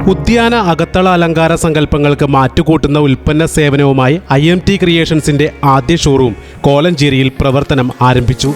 ഉദ്യാന അകത്തള അലങ്കാര സങ്കല്പങ്ങൾക്ക് മാറ്റുകൂട്ടുന്ന ഉൽപ്പന്ന സേവനവുമായി IMT ക്രിയേഷൻസിന്റെ ആദ്യ ഷോറൂം കോലഞ്ചേരിയിൽ പ്രവർത്തനം ആരംഭിച്ചു.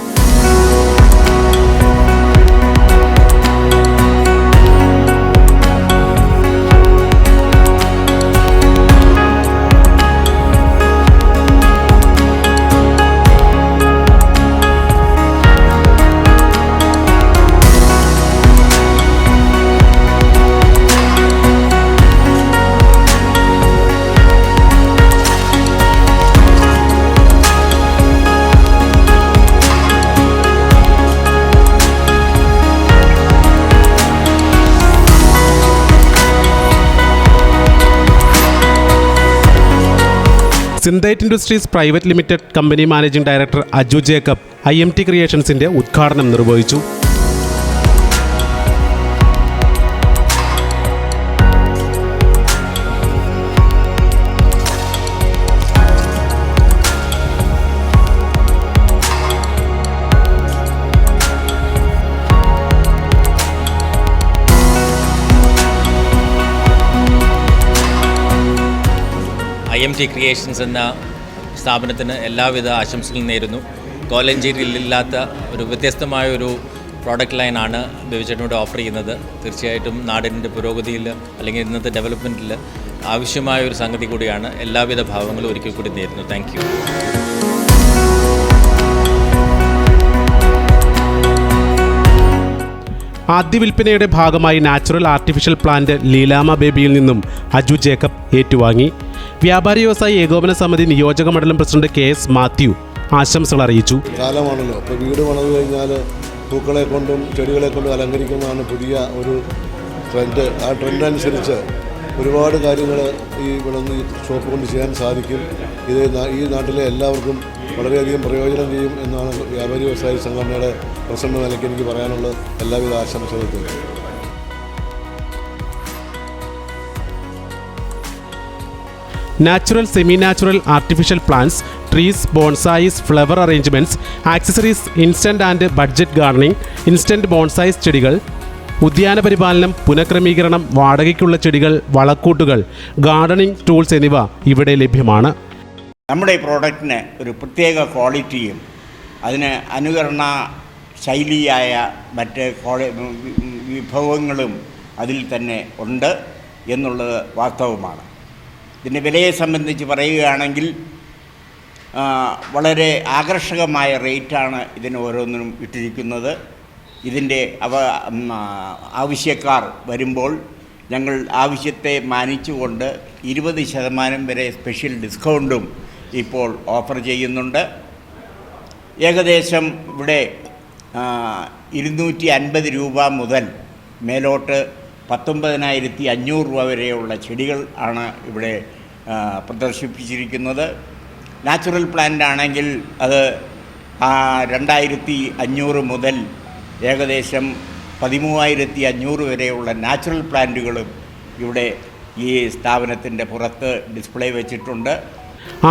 Synthite industries private limited company managing director Aju Jacob IMT ക്രിയേഷൻസിന്റെ ഉദ്ഘാടനം നിർവഹിച്ചു. IMT ക്രിയേഷൻസ് എന്ന സ്ഥാപനത്തിന് എല്ലാവിധ ആശംസകളും നേരുന്നു. കോലഞ്ചേരിയിലില്ലാത്ത ഒരു വ്യത്യസ്തമായ ഒരു പ്രോഡക്റ്റ് ലൈനാണ് ബേബിച്ചേട്ടനോട് ഓഫർ ചെയ്യുന്നത്. തീർച്ചയായിട്ടും നാടിൻ്റെ പുരോഗതിയിൽ അല്ലെങ്കിൽ ഇന്നത്തെ ഡെവലപ്മെൻറ്റിൽ ആവശ്യമായ ഒരു സംഗതി കൂടിയാണ്. എല്ലാവിധ ഭാവങ്ങളും ഒരിക്കൽ കൂടി നേരുന്നു. Thank you. ആദ്യ വിൽപ്പനയുടെ ഭാഗമായി നാച്ചുറൽ ആർട്ടിഫിഷ്യൽ പ്ലാന്റ് ലീലാമ ബേബിയിൽ നിന്നും അജു ജേക്കബ് ഏറ്റുവാങ്ങി. വ്യാപാരി വ്യവസായി ഏകോപന സമിതി നിയോജക മണ്ഡലം പ്രസിഡന്റ് KS മാത്യു ആശംസകൾ അറിയിച്ചു. കാലമാണല്ലോ, ഇപ്പോൾ വീട് പണിത് കഴിഞ്ഞാൽ പൂക്കളെ കൊണ്ടും ചെടികളെ കൊണ്ടും അലങ്കരിക്കുന്നതാണ് പുതിയ ഒരു ട്രെൻഡ്. ആ ട്രെൻഡ് അനുസരിച്ച് ഒരുപാട് കാര്യങ്ങൾ ഇവിടെ നിന്ന് ഷോപ്പ് കൊണ്ട് ചെയ്യാൻ സാധിക്കും. ഇത് ഈ നാട്ടിലെ എല്ലാവർക്കും വളരെയധികം പ്രയോജനം ചെയ്യും എന്നാണ് വ്യാപാരി വ്യവസായി സംഘടനയുടെ പ്രസിഡന്റ് നിലയ്ക്ക് എനിക്ക് പറയാനുള്ളത്. എല്ലാവിധ ആശംസകളും. Natural, semi natural, artificial plants, trees, bonsais, flower arrangements, accessories, instant and budget gardening, instant bonsais ചെടികൾ, ഉദ്യാന പരിപാലനം, പുനഃക്രമീകരണം, വാടകയ്ക്കുള്ള ചെടികൾ, വളക്കൂട്ടുകൾ, ഗാർഡനിങ് ടൂൾസ് എന്നിവ ഇവിടെ ലഭ്യമാണ്. നമ്മുടെ ഈ പ്രോഡക്റ്റിന് ഒരു പ്രത്യേക ക്വാളിറ്റിയും അതിന് അനുകരണ ശൈലിയായ മറ്റ് വിഭവങ്ങളും അതിൽ തന്നെ ഉണ്ട് എന്നുള്ളത് വാസ്തവമാണ്. ഇതിൻ്റെ വിലയെ സംബന്ധിച്ച് പറയുകയാണെങ്കിൽ വളരെ ആകർഷകമായ റേറ്റാണ് ഇതിന് ഓരോന്നിനും ഇട്ടിരിക്കുന്നത്. ഇതിൻ്റെ ആവശ്യക്കാർ വരുമ്പോൾ ഞങ്ങൾ ആവശ്യത്തെ മാനിച്ചുകൊണ്ട് 20% വരെ സ്പെഷ്യൽ ഡിസ്കൗണ്ടും ഇപ്പോൾ ഓഫർ ചെയ്യുന്നുണ്ട്. ഏകദേശം ഇവിടെ 250 രൂപ മുതൽ മേലോട്ട് 19,500 രൂപ വരെയുള്ള ചെടികൾ ആണ് ഇവിടെ പ്രദർശിപ്പിച്ചിരിക്കുന്നത്. നാച്ചുറൽ പ്ലാന്റ് ആണെങ്കിൽ അത് 2,500 മുതൽ ഏകദേശം 13,500 വരെയുള്ള നാച്ചുറൽ പ്ലാന്റുകളും ഇവിടെ ഈ സ്ഥാപനത്തിൻ്റെ പുറത്ത് ഡിസ്പ്ലേ വെച്ചിട്ടുണ്ട്.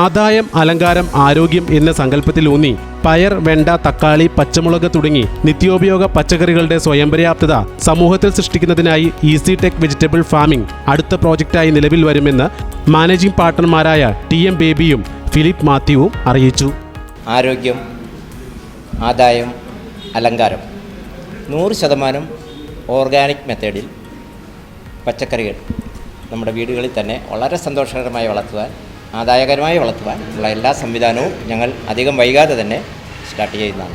ആദായം, അലങ്കാരം, ആരോഗ്യം എന്ന സങ്കല്പത്തിലൂന്നി പയർ, വെണ്ട, തക്കാളി, പച്ചമുളക് തുടങ്ങി നിത്യോപയോഗ പച്ചക്കറികളുടെ സ്വയം പര്യാപ്തത സമൂഹത്തിൽ സൃഷ്ടിക്കുന്നതിനായി ഈസി ടെക് വെജിറ്റബിൾ ഫാമിംഗ് അടുത്ത പ്രോജക്റ്റായി നിലവിൽ വരുമെന്ന് മാനേജിംഗ് പാർട്ണർമാരായ TM ബേബിയും ഫിലിപ്പ് മാത്യുവും അറിയിച്ചു. ആരോഗ്യം, ആദായം, അലങ്കാരം 100% ഓർഗാനിക് മെത്തേഡിൽ പച്ചക്കറികൾ നമ്മുടെ വീടുകളിൽ തന്നെ വളരെ സന്തോഷകരമായി വളർത്തുവാൻ, ആദായകരമായി വളർത്തുവാൻ ഉള്ള എല്ലാ സംവിധാനവും ഞങ്ങൾ അധികം വൈകാതെ തന്നെ സ്റ്റാർട്ട് ചെയ്യുന്നതാണ്.